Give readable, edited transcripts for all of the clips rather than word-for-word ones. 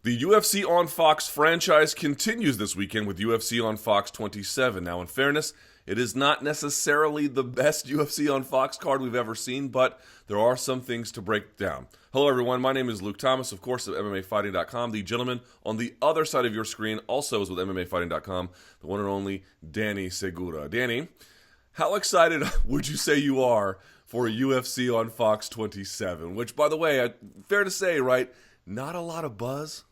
The UFC on Fox franchise continues this weekend with UFC on Fox 27. Now, in fairness, it is not necessarily the best UFC on Fox card we've ever seen, but there are some things to break down. Hello, everyone. My name is Luke Thomas, of course, of MMAfighting.com. The gentleman on the other side of your screen also is with MMAfighting.com, the one and only Danny Segura. Danny, how excited would you say you are for UFC on Fox 27? Which, by the way, fair to say, right, not a lot of buzz?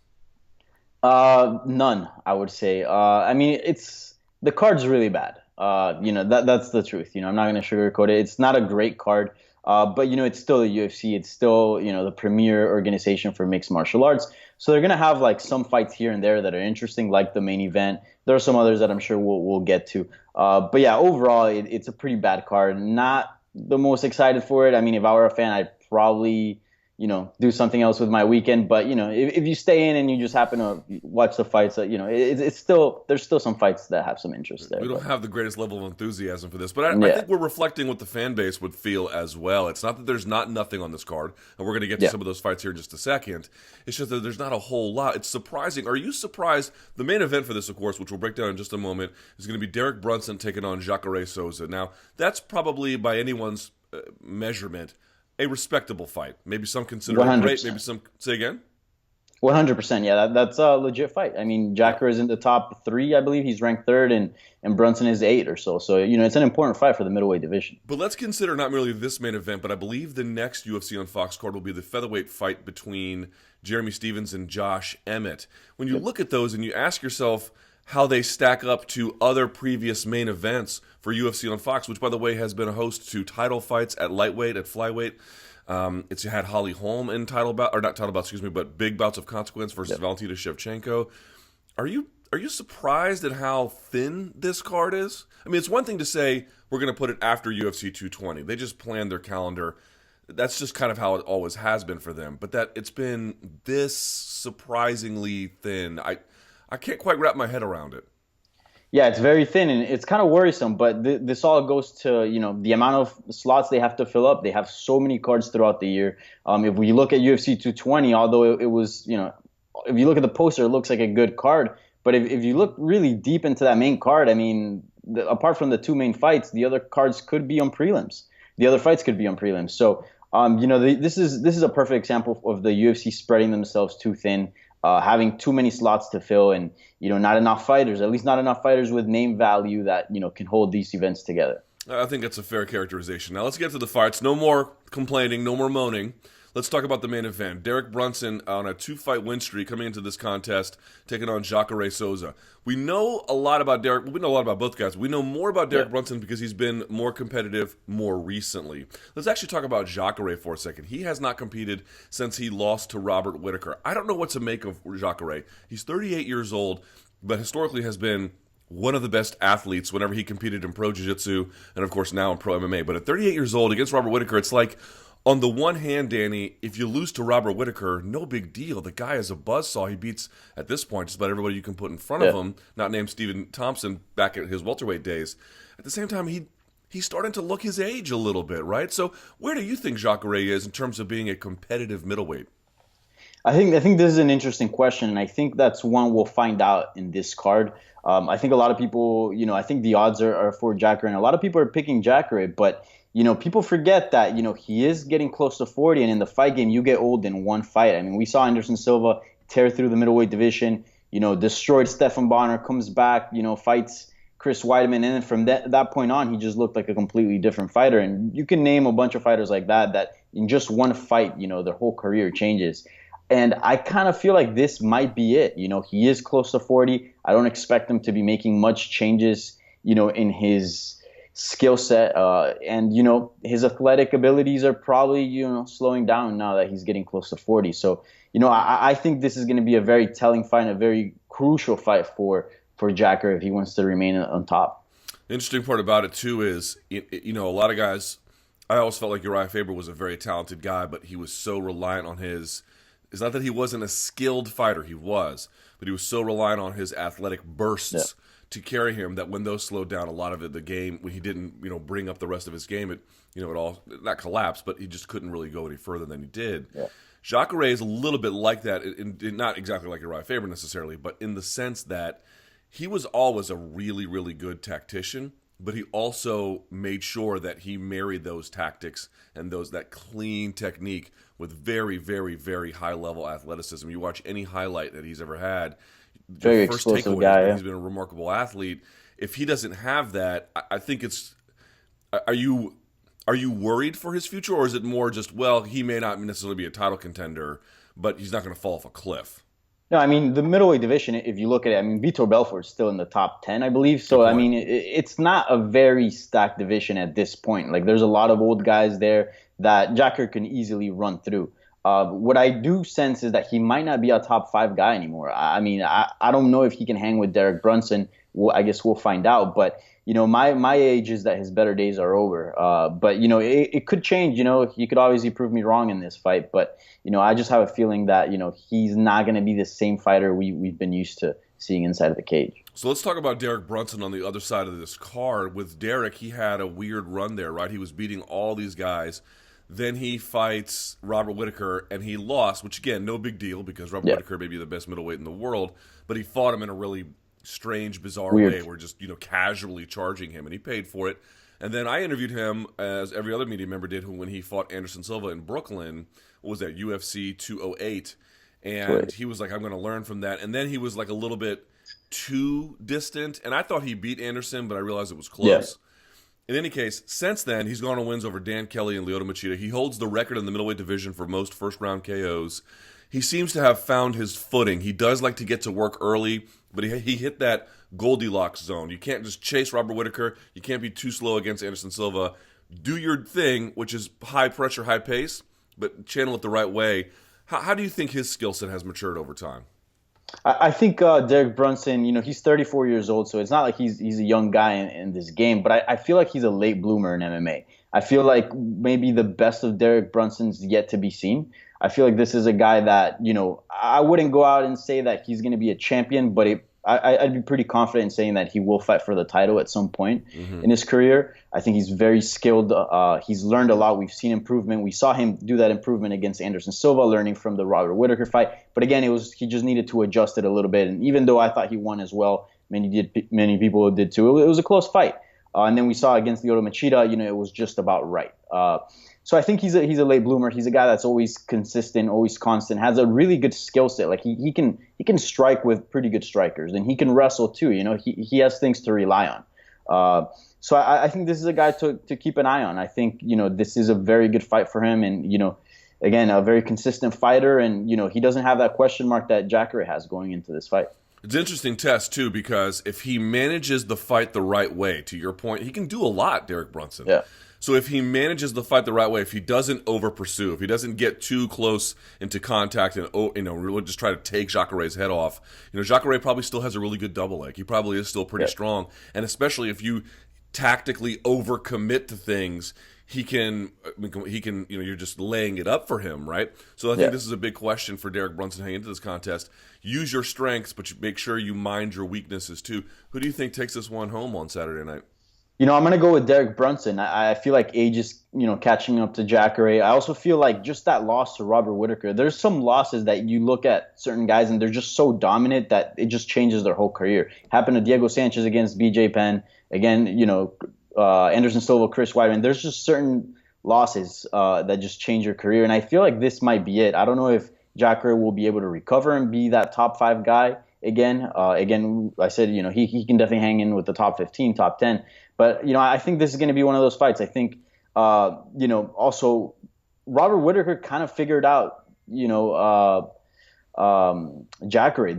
None, I would say. I mean, it's the card's really bad. That's the truth. I'm not gonna sugarcoat it. It's not a great card. But it's still the UFC. It's still, the premier organization for mixed martial arts. So they're gonna have like some fights here and there that are interesting, like the main event. There are some others that I'm sure we'll get to. But yeah, overall, it's a pretty bad card. Not the most excited for it. I mean, if I were a fan, I'd probably do something else with my weekend. But, if you stay in and you just happen to watch the fights, it's still, there's still some fights that have some interest there. We don't have the greatest level of enthusiasm for this, but I think we're reflecting what the fan base would feel as well. It's not that there's not nothing on this card, and we're going to get to some of those fights here in just a second. It's just that there's not a whole lot. It's surprising. Are you surprised? The main event for this, of course, which we'll break down in just a moment, is going to be Dober Brunson taking on Jacare Souza. Now, that's probably, by anyone's measurement, a respectable fight. Maybe some consider it great. Maybe some say again. 100%. Yeah, that's a legit fight. I mean, Jacare is in the top 3, I believe. He's ranked 3rd, and Brunson is 8 or so. So, it's an important fight for the middleweight division. But let's consider not merely this main event, but I believe the next UFC on Fox card will be the featherweight fight between Jeremy Stephens and Josh Emmett. When you look at those and you ask yourself how they stack up to other previous main events for UFC on Fox, which, by the way, has been a host to title fights at lightweight, at flyweight. It's had Holly Holm in title bout, or not title bouts, excuse me, but big bouts of consequence versus Valentina Shevchenko. Are you surprised at how thin this card is? I mean, it's one thing to say we're going to put it after UFC 220. They just planned their calendar. That's just kind of how it always has been for them. But that it's been this surprisingly thin. I can't quite wrap my head around it. Yeah, it's very thin, and it's kind of worrisome, but this all goes to, the amount of slots they have to fill up. They have so many cards throughout the year. If we look at UFC 220, although it was, if you look at the poster, it looks like a good card. But if you look really deep into that main card, I mean, apart from the 2 main fights, the other cards could be on prelims. The other fights could be on prelims. So, this is a perfect example of the UFC spreading themselves too thin. Having too many slots to fill, and not enough fighters, at least not enough fighters with name value that can hold these events together. I think that's a fair characterization. Now let's get to the fights. No more complaining, no more moaning. Let's talk about the main event. Dober Brunson on a 2-fight win streak coming into this contest, taking on Jacare Souza. We know a lot about Derek. We know a lot about both guys. We know more about Dober Brunson because he's been more competitive more recently. Let's actually talk about Jacare for a second. He has not competed since he lost to Robert Whittaker. I don't know what to make of Jacare. He's 38 years old, but historically has been one of the best athletes whenever he competed in pro jiu-jitsu and, of course, now in pro MMA. But at 38 years old against Robert Whittaker, it's like, on the one hand, Danny, if you lose to Robert Whittaker, no big deal. The guy is a buzzsaw. He beats, at this point, just about everybody you can put in front of him, not named Stephen Thompson back at his welterweight days. At the same time, he's starting to look his age a little bit, right? So where do you think Jacare is in terms of being a competitive middleweight? I think this is an interesting question, and I think that's one we'll find out in this card. I think a lot of people, I think the odds are for Jacare, and a lot of people are picking Jacare, but people forget that, he is getting close to 40, and in the fight game, you get old in one fight. I mean, we saw Anderson Silva tear through the middleweight division, destroyed Stephan Bonner, comes back, fights Chris Weidman, and then from that point on, he just looked like a completely different fighter. And you can name a bunch of fighters like that in just one fight, their whole career changes. And I kind of feel like this might be it. He is close to 40. I don't expect him to be making much changes, in his skill set, and his athletic abilities are probably slowing down now that he's getting close to 40. So I think this is going to be a very telling fight, a very crucial fight for Jacare if he wants to remain on top. The interesting part about it too is a lot of guys. I always felt like Uriah Faber was a very talented guy, but he was so reliant on his. It's not that he wasn't a skilled fighter, he was, but he was so reliant on his athletic bursts to carry him that when those slowed down, a lot of it, the game, when he didn't, bring up the rest of his game, it all not collapsed, but he just couldn't really go any further than he did. Yeah. Jacare is a little bit like that, not exactly like Uriah Faber necessarily, but in the sense that he was always a really, really good tactician, but he also made sure that he married those tactics and that clean technique with very, very, very high level athleticism. You watch any highlight that he's ever had, Very the first explosive takeaway guy. is that Yeah. he's been a remarkable athlete. If he doesn't have that, I think it's. Are you worried for his future, or is it more just, well, he may not necessarily be a title contender, but he's not going to fall off a cliff? No, I mean the middleweight division. If you look at it, I mean Vitor Belfort's still in the top 10, I believe. Good So I point. mean it's not a very stacked division at this point. Like there's a lot of old guys there that Jacare can easily run through. What I do sense is that he might not be a top 5 guy anymore. I mean I don't know if he can hang with Derek Brunson. I guess we'll find out. But my age is that his better days are over. But it could change. He could obviously prove me wrong in this fight. But I just have a feeling that he's not going to be the same fighter we've been used to seeing inside of the cage. So let's talk about Derek Brunson on the other side of this card. With Derek, he had a weird run there, right? He was beating all these guys. Then he fights Robert Whittaker, and he lost, which, again, no big deal because Robert Whittaker may be the best middleweight in the world, but he fought him in a really strange, bizarre Weird. way. We're just, casually charging him, and he paid for it. And then I interviewed him, as every other media member did, when he fought Anderson Silva in Brooklyn. What was that, UFC 208? And he was like, I'm going to learn from that. And then he was like a little bit too distant, and I thought he beat Anderson, but I realized it was close. Yeah. In any case, since then, he's gone on wins over Dan Kelly and Lyoto Machida. He holds the record in the middleweight division for most first-round KOs. He seems to have found his footing. He does like to get to work early, but he hit that Goldilocks zone. You can't just chase Robert Whittaker. You can't be too slow against Anderson Silva. Do your thing, which is high pressure, high pace, but channel it the right way. How do you think his skill set has matured over time? I think Derek Brunson, he's 34 years old, so it's not like he's a young guy in this game, but I feel like he's a late bloomer in MMA. I feel like maybe the best of Derek Brunson's yet to be seen. I feel like this is a guy that, I wouldn't go out and say that he's going to be a champion, but I'd be pretty confident in saying that he will fight for the title at some point in his career. I think he's very skilled. He's learned a lot. We've seen improvement. We saw him do that improvement against Anderson Silva, learning from the Robert Whittaker fight. But again, he just needed to adjust it a little bit. And even though I thought he won as well, many people did too. It was a close fight. And then we saw against Lyoto Machida, it was just about right. So I think he's a late bloomer. He's a guy that's always consistent, always constant, has a really good skill set. Like he can strike with pretty good strikers, and he can wrestle too. He has things to rely on. So I think this is a guy to keep an eye on. I think this is a very good fight for him, and again, a very consistent fighter, and he doesn't have that question mark that Jacare has going into this fight. It's an interesting test, too, because if he manages the fight the right way, to your point, he can do a lot, Derek Brunson. Yeah. So if he manages the fight the right way, if he doesn't over-pursue, if he doesn't get too close into contact and really just try to take Jacare's head off, Jacare probably still has a really good double leg. He probably is still pretty strong. And especially if you tactically overcommit to things, he can, you're just laying it up for him, right? So I think this is a big question for Derek Brunson heading into this contest. Use your strengths, but make sure you mind your weaknesses too. Who do you think takes this one home on Saturday night? I'm going to go with Derek Brunson. I feel like age is, catching up to Jacare. I also feel like just that loss to Robert Whittaker, there's some losses that you look at certain guys and they're just so dominant that it just changes their whole career. Happened to Diego Sanchez against BJ Penn. Again, Anderson Silva, Chris Weidman. There's just certain losses that just change your career. And I feel like this might be it. I don't know if Jacare will be able to recover and be that top 5 guy again. I said, he can definitely hang in with the top 15, top 10. But, I think this is going to be one of those fights. I think, also Robert Whittaker kind of figured out, Jacare.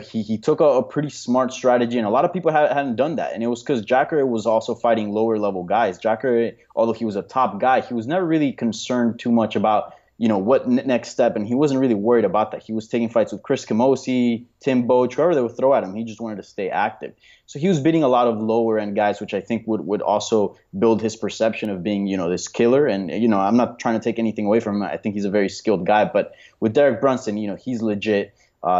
He took a pretty smart strategy, and a lot of people hadn't done that. And it was because Jacare was also fighting lower level guys. Jacare, although he was a top guy, he was never really concerned too much about what next step, and he wasn't really worried about that. He was taking fights with Chris Camozzi, Tim Boach, whoever they would throw at him. He just wanted to stay active. So he was beating a lot of lower end guys, which I think would also build his perception of being, this killer. And, I'm not trying to take anything away from him. I think he's a very skilled guy. But with Derek Brunson, he's legit.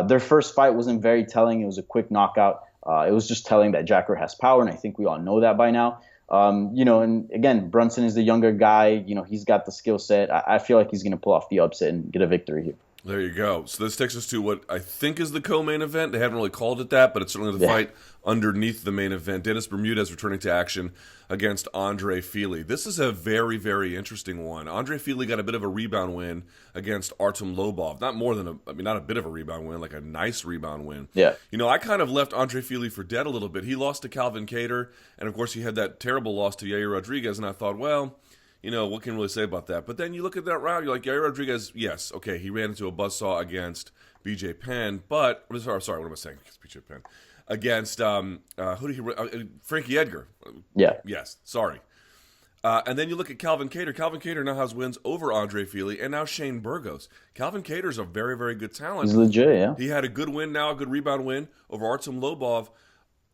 Their first fight wasn't very telling. It was a quick knockout. It was just telling that Jacare has power, and I think we all know that by now. And again, Brunson is the younger guy. He's got the skill set. I feel like he's going to pull off the upset and get a victory here. There you go. So this takes us to what I think is the co-main event. They haven't really called it that, but it's certainly the Yeah. fight underneath the main event. Dennis Bermudez returning to action against Andre Fili. This is a very, very interesting one. Andre Fili got a bit of a rebound win against Artem Lobov. Not a bit of a rebound win, like a nice rebound win. Yeah. I kind of left Andre Fili for dead a little bit. He lost to Calvin Kattar, and of course he had that terrible loss to Yair Rodriguez, and I thought, well, what can you really say about that? But then you look at that round, you're like, Yair Rodriguez, yes, okay, he ran into a buzzsaw against BJ Penn, but, sorry, what am I saying? Against BJ Penn. Against, Frankie Edgar. Yeah. Yes, sorry. And then you look at Calvin Kattar. Calvin Kattar now has wins over Andre Fili, and now Shane Burgos. Calvin Kattar's a very, very good talent. He's legit, yeah. He had a good win now, a good rebound win over Artem Lobov.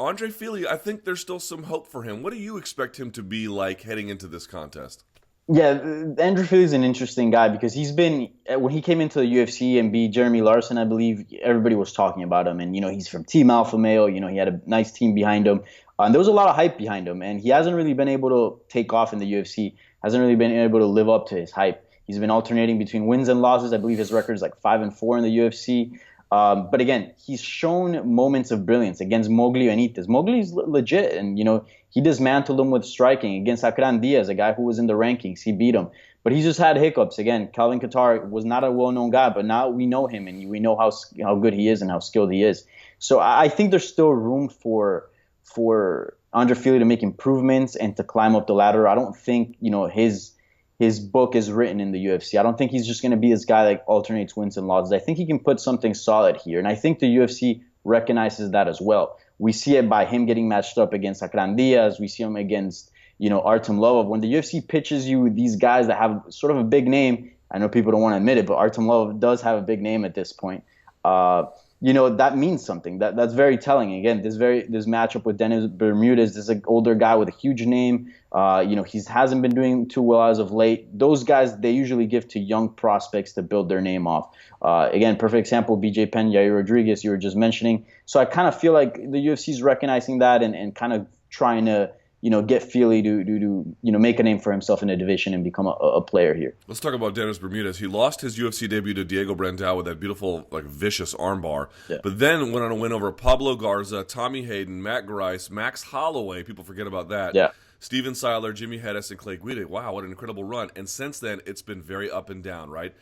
Andre Fili, I think there's still some hope for him. What do you expect him to be like heading into this contest? Yeah, Andrew Fili is an interesting guy because when he came into the UFC and beat Jeremy Larson, I believe everybody was talking about him. And, he's from Team Alpha Male. He had a nice team behind him. And there was a lot of hype behind him. And he hasn't really been able to take off in the UFC, hasn't really been able to live up to his hype. He's been alternating between wins and losses. I believe his record is like 5-4 in the UFC. But again, he's shown moments of brilliance against Mowgli Benitez. Mowgli's legit, and he dismantled him with striking against Akran Diaz, a guy who was in the rankings. He beat him, but he just had hiccups. Again, Calvin Kattar was not a well-known guy, but now we know him, and we know how good he is and how skilled he is. So I think there's still room for Andre Fili to make improvements and to climb up the ladder. I don't think his book is written in the UFC. I don't think he's just going to be this guy that alternates wins and losses. I think he can put something solid here. And I think the UFC recognizes that as well. We see it by him getting matched up against Akran Diaz. We see him against, Artem Lobov. When the UFC pitches you these guys that have sort of a big name, I know people don't want to admit it, but Artem Lobov does have a big name at this point. That means something. That's very telling. Again, this matchup with Dennis Bermudez, this is an older guy with a huge name. He hasn't been doing too well as of late. Those guys, they usually give to young prospects to build their name off. Again, perfect example, BJ Penn, Yair Rodriguez, you were just mentioning. So I kind of feel like the UFC is recognizing that and kind of trying to get Fili to make a name for himself in the division and become a player here. Let's talk about Dennis Bermudez. He lost his UFC debut to Diego Brandao with that beautiful, vicious armbar, but then went on a win over Pablo Garza, Tommy Hayden, Matt Grice, Max Holloway. People forget about that. Yeah. Steven Seiler, Jimmy Hedges, and Clay Guida. Wow, what an incredible run. And since then, it's been very up and down, right?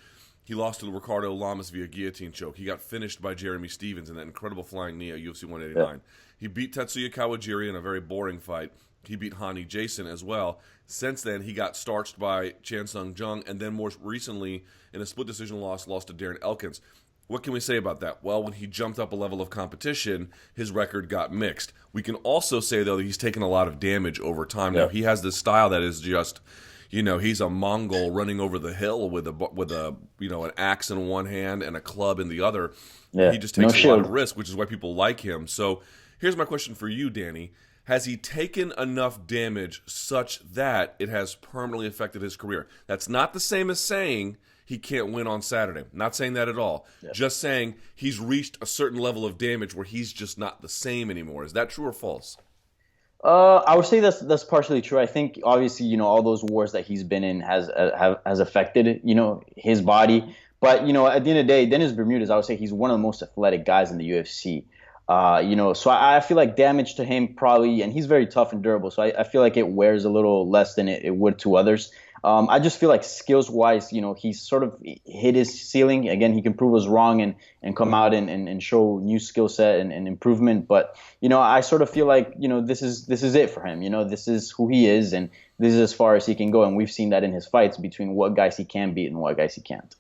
He lost to Ricardo Lamas via guillotine choke. He got finished by Jeremy Stevens in that incredible flying knee at UFC 189. Yeah. He beat Tetsuya Kawajiri in a very boring fight. He beat Hani Jason as well. Since then, he got starched by Chan Sung Jung, and then more recently, in a split decision lost to Darren Elkins. What can we say about that? Well, when he jumped up a level of competition, his record got mixed. We can also say, though, that he's taken a lot of damage over time. Yeah. Now, he has this style that is just, he's a Mongol running over the hill with an axe in one hand and a club in the other. Yeah. He just takes a lot of risk, which is why people like him. So here's my question for you, Danny. Has he taken enough damage such that it has permanently affected his career? That's not the same as saying he can't win on Saturday. Not saying that at all. Yeah. Just saying he's reached a certain level of damage where he's just not the same anymore. Is that true or false? I would say that's partially true. I think obviously all those wars that he's been in has affected his body. But at the end of the day, Dennis Bermudez, I would say he's one of the most athletic guys in the UFC. So I feel like damage to him probably, and he's very tough and durable, so I feel like it wears a little less than it would to others. I just feel like skills-wise, he's sort of hit his ceiling. Again, he can prove us wrong and come out and show new skill set and improvement. But, I sort of feel like, this is it for him. This is who he is, and this is as far as he can go. And we've seen that in his fights between what guys he can beat and what guys he can't.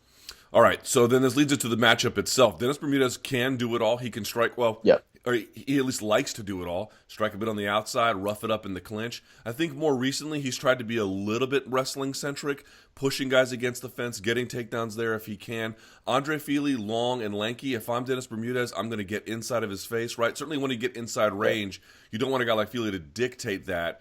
All right, so then this leads us to the matchup itself. Dennis Bermudez can do it all. He can strike well. Yeah. Or he at least likes to do it all. Strike a bit on the outside, rough it up in the clinch. I think more recently he's tried to be a little bit wrestling-centric, pushing guys against the fence, getting takedowns there if he can. Andre Fili, long and lanky. If I'm Dennis Bermudez, I'm going to get inside of his face, right? Certainly when you get inside range, you don't want a guy like Fili to dictate that.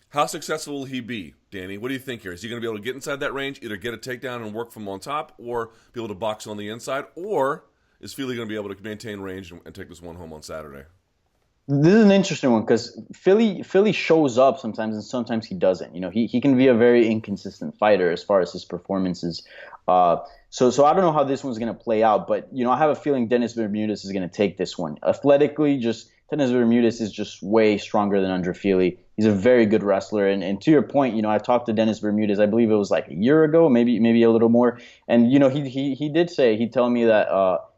How successful will he be, Danny? What do you think here? Is he going to be able to get inside that range, either get a takedown and work from on top, or be able to box on the inside? Or is Fili going to be able to maintain range and take this one home on Saturday? This is an interesting one because Philly shows up sometimes and sometimes he doesn't. He can be a very inconsistent fighter as far as his performances. Uh, so I don't know how this one's gonna play out, but I have a feeling Dennis Bermudez is gonna take this one. Athletically, just Dennis Bermudez is just way stronger than Andre Fili. He's a very good wrestler, and to your point, I talked to Dennis Bermudez. I believe it was like a year ago, maybe a little more, and he did say he told me that.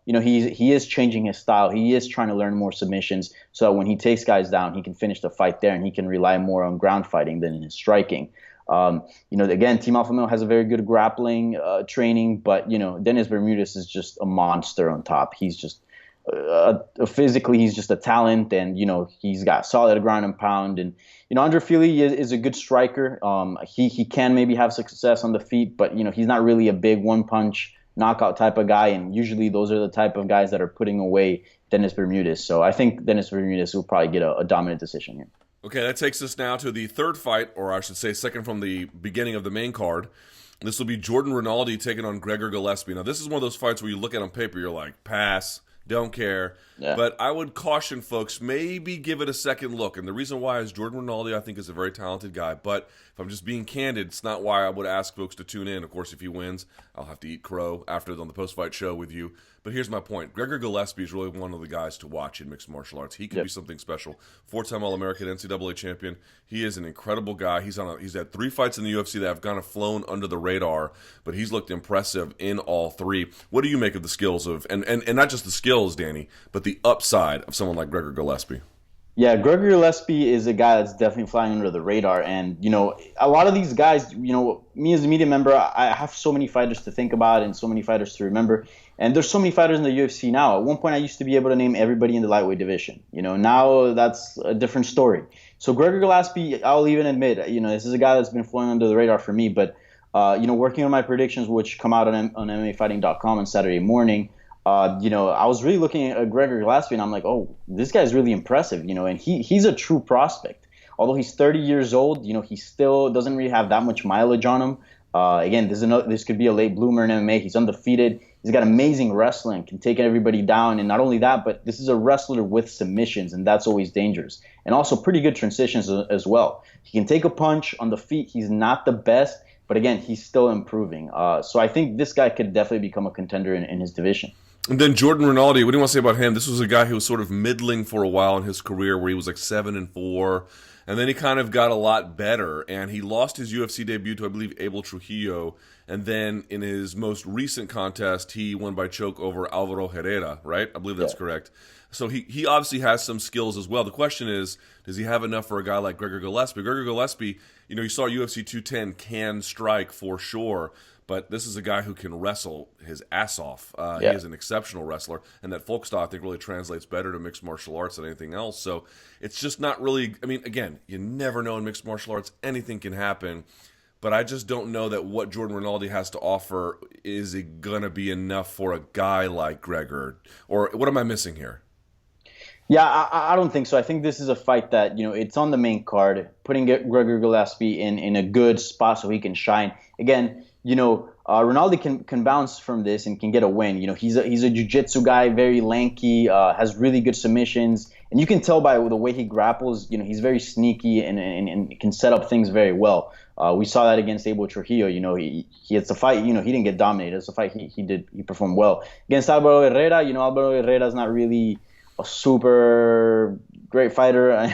He is changing his style. He is trying to learn more submissions so that when he takes guys down, he can finish the fight there and he can rely more on ground fighting than in his striking. Again, Team Alpha Male has a very good grappling training, but Dennis Bermudez is just a monster on top. He's just physically, he's just a talent, and he's got solid ground and pound. And Andre Fili is a good striker. He can maybe have success on the feet, but he's not really a big one punch knockout type of guy, and usually those are the type of guys that are putting away Dennis Bermudez. So I think Dennis Bermudez will probably get a dominant decision here. Okay, that takes us now to the third fight, or I should say second from the beginning of the main card. This will be Jordan Rinaldi taking on Gregor Gillespie. Now, this is one of those fights where you look at on paper, you're like, pass, don't care. Yeah. But I would caution folks, maybe give it a second look. And the reason why is Jordan Rinaldi, I think, is a very talented guy. But if I'm just being candid, it's not why I would ask folks to tune in. Of course, if he wins, I'll have to eat crow after on the post-fight show with you. But here's my point. Gregor Gillespie is really one of the guys to watch in mixed martial arts. He could be something special. 4-time All-American, NCAA champion. He is an incredible guy. He's had 3 fights in the UFC that have kind of flown under the radar, but he's looked impressive in all 3. What do you make of the skills of, and not just the skills, Danny, but the upside of someone like Gregor Gillespie? Yeah, Gregor Gillespie is a guy that's definitely flying under the radar. And, a lot of these guys, me as a media member, I have so many fighters to think about and so many fighters to remember. And there's so many fighters in the UFC now. At one point, I used to be able to name everybody in the lightweight division. Now that's a different story. So Gregor Gillespie, I'll even admit, this is a guy that's been flying under the radar for me. But, working on my predictions, which come out on MMAfighting.com on Saturday morning, I was really looking at Gregor Gillespie, and I'm like, oh, this guy's really impressive, and he's a true prospect. Although he's 30 years old, he still doesn't really have that much mileage on him. Again, this could be a late bloomer in MMA. He's undefeated. He's got amazing wrestling, can take everybody down, and not only that, but this is a wrestler with submissions, and that's always dangerous. And also pretty good transitions as well. He can take a punch on the feet. He's not the best, but again, he's still improving. So I think this guy could definitely become a contender in his division. And then Jordan Rinaldi, what do you want to say about him? This was a guy who was sort of middling for a while in his career, where he was like 7-4, and then he kind of got a lot better, and he lost his UFC debut to, I believe, Abel Trujillo, and then in his most recent contest, he won by choke over Alvaro Herrera, right? I believe that's correct. So he obviously has some skills as well. The question is, does he have enough for a guy like Gregor Gillespie? Gregor Gillespie, you saw UFC 210, can strike for sure, but this is a guy who can wrestle his ass off. He is an exceptional wrestler, and that folk style, I think, really translates better to mixed martial arts than anything else. So it's just not really, again, you never know in mixed martial arts. Anything can happen, but I just don't know that what Jordan Rinaldi has to offer is going to be enough for a guy like Gregor. Or what am I missing here? Yeah, I don't think so. I think this is a fight that, it's on the main card, putting Gregor Gillespie in a good spot so he can shine. Again, Rinaldi can bounce from this and can get a win. He's a jiu-jitsu guy, very lanky, has really good submissions. And you can tell by the way he grapples, he's very sneaky and can set up things very well. We saw that against Abel Trujillo. He it's a fight, he didn't get dominated. It's a fight he performed well. Against Alvaro Herrera, Alvaro Herrera's not really a super great fighter.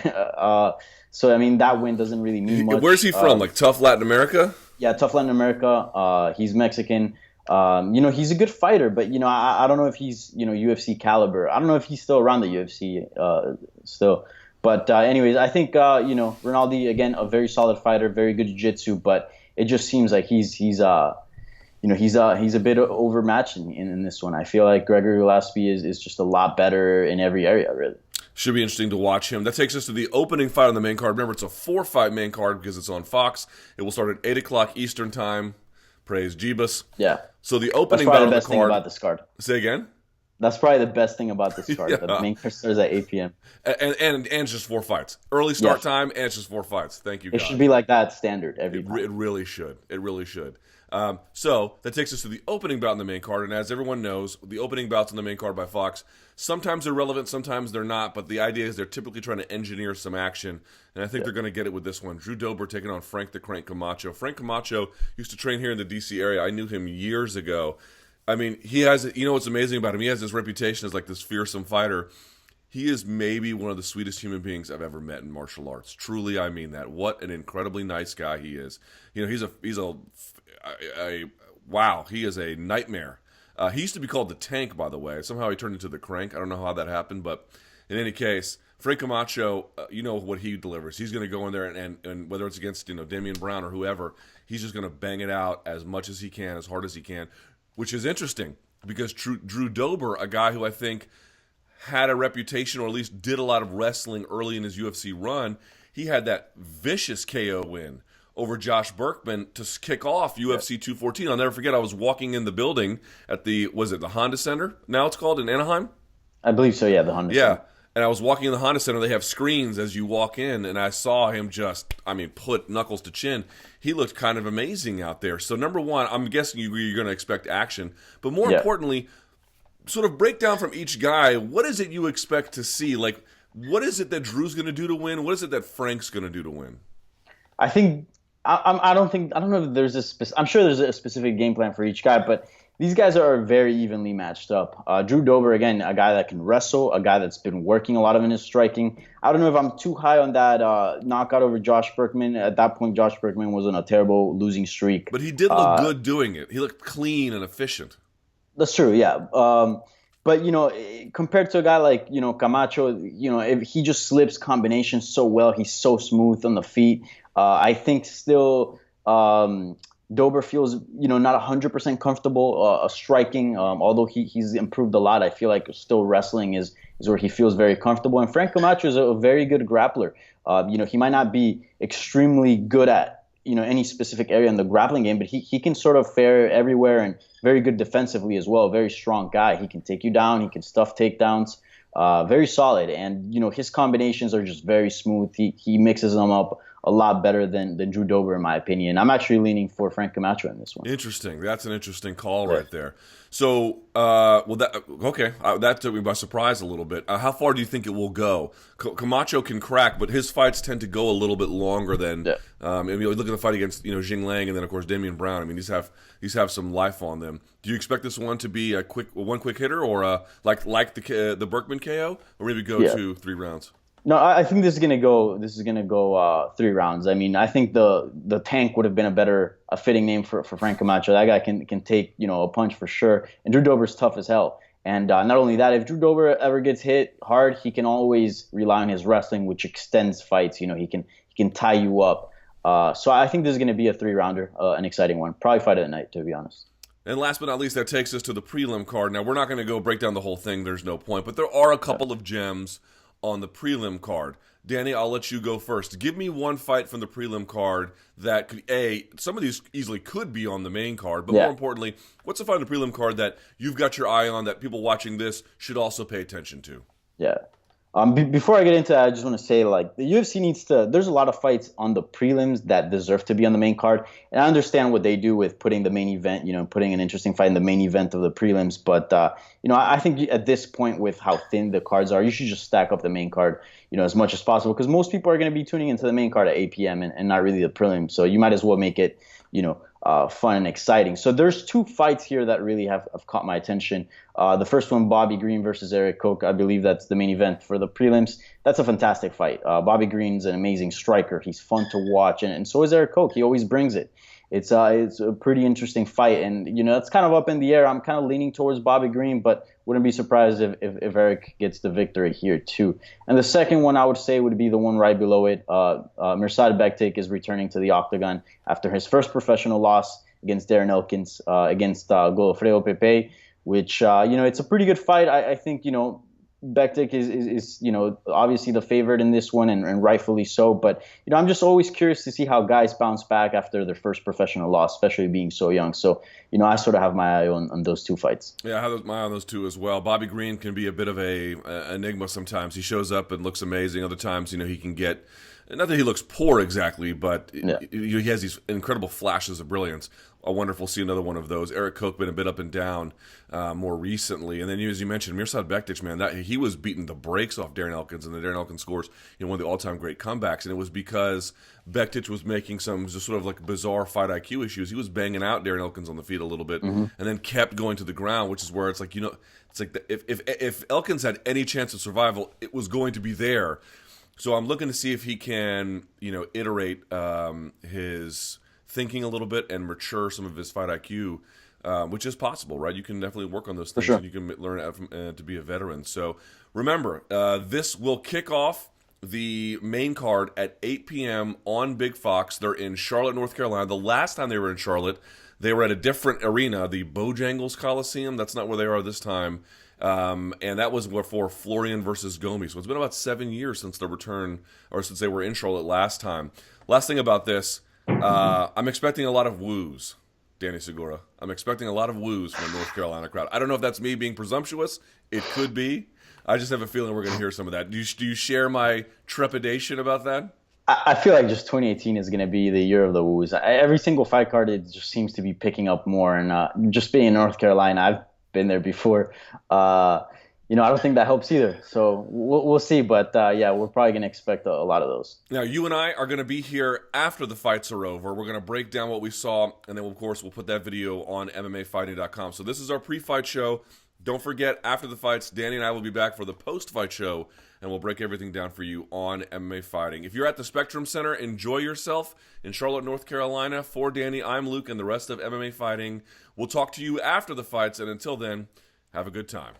So, that win doesn't really mean much. Where's he from? Like tough Latin America? Yeah, tough Latin America. He's Mexican. He's a good fighter, but, I don't know if he's, UFC caliber. I don't know if he's still around the UFC still. But anyways, I think, Rinaldi, again, a very solid fighter, very good jiu-jitsu, but it just seems like he's a bit overmatched in this one. I feel like Gregor Gillespie is just a lot better in every area, really. Should be interesting to watch him. That takes us to the opening fight on the main card. Remember, it's a 4-fight main card because it's on Fox. It will start at 8 o'clock Eastern time. Praise Jeebus. Yeah. So the opening fight on the best the thing card. about this card. Say again? That's probably the best thing about this card. Yeah. The main card starts at 8 p.m. And it's just 4 fights. Early start time, and it's just 4 fights. Thank you, God. It should be like that standard every time. It really should. It really should. So that takes us to the opening bout in the main card, and as everyone knows, the opening bouts on the main card by Fox, sometimes they're relevant, sometimes they're not, but the idea is they're typically trying to engineer some action, and I think they're going to get it with this one. Drew Dober taking on Frank the Crank Camacho. Frank Camacho used to train here in the D.C. area. I knew him years ago. I mean, he has, you know what's amazing about him? He has this reputation as like this fearsome fighter. He is maybe one of the sweetest human beings I've ever met in martial arts. Truly, I mean that. What an incredibly nice guy he is. You know, wow, he is a nightmare. He used to be called the Tank, by the way. Somehow he turned into the Crank. I don't know how that happened, but in any case, Frank Camacho, you know what he delivers. He's going to go in there and whether it's against, you know, Damian Brown or whoever, he's just going to bang it out as much as he can, as hard as he can, which is interesting because Drew Dober, a guy who I think had a reputation or at least did a lot of wrestling early in his UFC run, he had that vicious KO win over Josh Berkman to kick off UFC 214. I'll never forget, I was walking in the building at the Honda Center? Now it's called in Anaheim? I believe so, yeah, the Honda Center. Yeah, and I was walking in the Honda Center. They have screens as you walk in, and I saw him just, put knuckles to chin. He looked kind of amazing out there. So number one, I'm guessing you're going to expect action. But more importantly, sort of break down from each guy, what is it you expect to see? Like, what is it that Drew's going to do to win? What is it that Frank's going to do to win? I think I don't know if there's I'm sure there's a specific game plan for each guy, but these guys are very evenly matched up. Drew Dober, again, a guy that can wrestle, a guy that's been working a lot of in his striking. I don't know if I'm too high on that knockout over Josh Berkman. At that point, Josh Berkman was on a terrible losing streak. But he did look good doing it. He looked clean and efficient. That's true, yeah. But, you know, compared to a guy like, you know, Camacho, you know, if he just slips combinations so well, he's so smooth on the feet. I think still Dober feels, you know, not 100% comfortable striking, although he's improved a lot. I feel like still wrestling is where he feels very comfortable. And Frank Camacho is a very good grappler. You know, he might not be extremely good at, you know, any specific area in the grappling game, but he can sort of fare everywhere and very good defensively as well. Very strong guy. He can take you down. He can stuff takedowns. Very solid. And, you know, his combinations are just very smooth. He mixes them up a lot better than Drew Dober, in my opinion. I'm actually leaning for Frank Camacho in this one. Interesting. That's an interesting call right there. So, that took me by surprise a little bit. How far do you think it will go? Camacho can crack, but his fights tend to go a little bit longer than. Yeah. Look at the fight against Jing Lang, and then of course Damian Brown. I mean, these have some life on them. Do you expect this one to be a one quick hitter, or like the Berkman KO, or maybe go 2-3 rounds? No, I think this is gonna go 3 rounds. I mean, I think the Tank would have been a fitting name for Frank Camacho. That guy can take, you know, a punch for sure. And Drew Dober's tough as hell. And not only that, if Drew Dober ever gets hit hard, he can always rely on his wrestling, which extends fights. You know, he can tie you up. So I think this is gonna be a 3-rounder, an exciting one. Probably fight of the night, to be honest. And last but not least, that takes us to the prelim card. Now, we're not going to go break down the whole thing. There's no point. But there are a couple of gems on the prelim card. Danny, I'll let you go first. Give me one fight from the prelim card that could, some of these easily could be on the main card, but more importantly, what's a fight on the prelim card that you've got your eye on that people watching this should also pay attention to? Yeah. Before I get into that, I just want to say, like, the UFC there's a lot of fights on the prelims that deserve to be on the main card. And I understand what they do with putting the main event, you know, putting an interesting fight in the main event of the prelims. But, you know, I think at this point with how thin the cards are, you should just stack up the main card, you know, as much as possible. Because most people are going to be tuning into the main card at 8 p.m. and not really the prelim. So you might as well make it, you know, fun and exciting. So there's 2 fights here that really have caught my attention. The first one, Bobby Green versus Eric Koch. I believe that's the main event for the prelims. That's a fantastic fight. Bobby Green's an amazing striker. He's fun to watch, and so is Eric Koch. He always brings it. It's a pretty interesting fight, and you know it's kind of up in the air. I'm kind of leaning towards Bobby Green, but wouldn't be surprised if Eric gets the victory here too. And the second one I would say would be the one right below it. Mirsad Bektik is returning to the octagon after his first professional loss against Darren Elkins against Godofredo Pepe, which you know it's a pretty good fight. I think you know Bektik is you know obviously the favorite in this one and rightfully so. But you know I'm just always curious to see how guys bounce back after their first professional loss, especially being so young. So you know I sort of have my eye on those 2 fights. Yeah, I have my eye on those 2 as well. Bobby Green can be a bit of a enigma sometimes. He shows up and looks amazing. Other times, you know, he can get. Not that he looks poor exactly, but he has these incredible flashes of brilliance. I wonder if we'll see another one of those. Eric Koch been a bit up and down more recently. And then, as you mentioned, Mirsad Bektic, man, he was beating the brakes off Darren Elkins, and the Darren Elkins scores, one of the all-time great comebacks. And it was because Bektic was making some just sort of like bizarre fight IQ issues. He was banging out Darren Elkins on the feet a little bit, and then kept going to the ground, which is where it's like, it's like if Elkins had any chance of survival, it was going to be there. So I'm looking to see if he can, iterate his thinking a little bit and mature some of his fight IQ, which is possible, right? You can definitely work on those things, and you can learn to be a veteran. So remember, this will kick off the main card at 8 p.m. on Big Fox. They're in Charlotte, North Carolina. The last time they were in Charlotte, they were at a different arena, the Bojangles Coliseum. That's not where they are this time. And that was for Florian versus Gomi. So it's been about 7 years since the return, or since they were in Charlotte last time. Last thing about this, I'm expecting a lot of woos, Danny Segura. I'm expecting a lot of woos from the North Carolina crowd. I don't know if that's me being presumptuous. It could be. I just have a feeling we're going to hear some of that. Do you share my trepidation about that? I feel like just 2018 is going to be the year of the woos. Every single fight card, it just seems to be picking up more. And just being in North Carolina, I've been there before. I don't think that helps either. So we'll see. But yeah, we're probably going to expect a lot of those. Now, you and I are going to be here after the fights are over. We're going to break down what we saw, and then, of course, we'll put that video on MMAfighting.com. So this is our pre-fight show. Don't forget, after the fights, Danny and I will be back for the post-fight show, and we'll break everything down for you on MMA Fighting. If you're at the Spectrum Center, enjoy yourself in Charlotte, North Carolina. For Danny, I'm Luke, and the rest of MMA Fighting. We'll talk to you after the fights, and until then, have a good time.